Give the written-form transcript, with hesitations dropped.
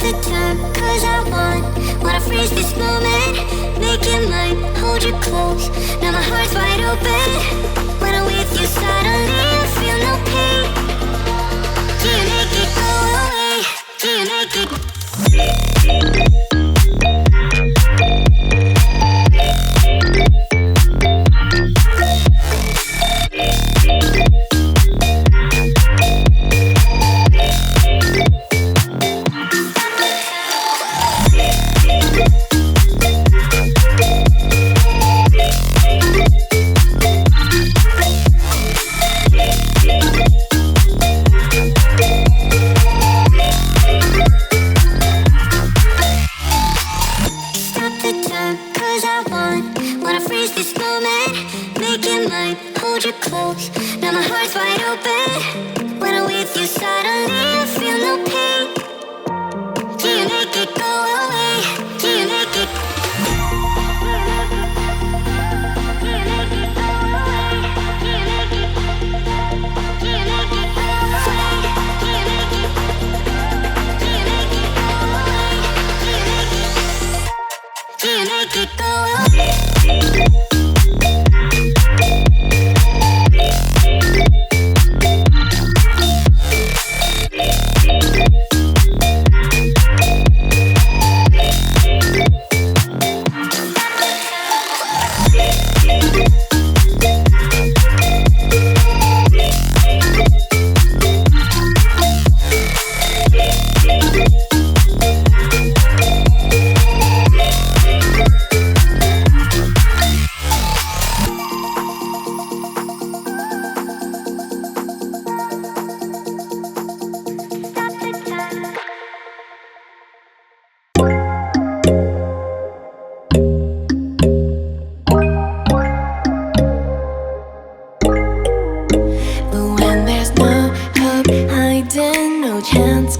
the time, cause I wanna freeze this moment. Make it mine, hold you close. Now my heart's wide open. When I'm with you, suddenly I feel no pain. Do you make it go away? Do you make it? Wanna freeze this moment, make it mine, hold you close. Now my heart's wide open. When I'm with you, suddenly I feel no pain. Do you make it go away? Do you make it? Do you make it go away? Chance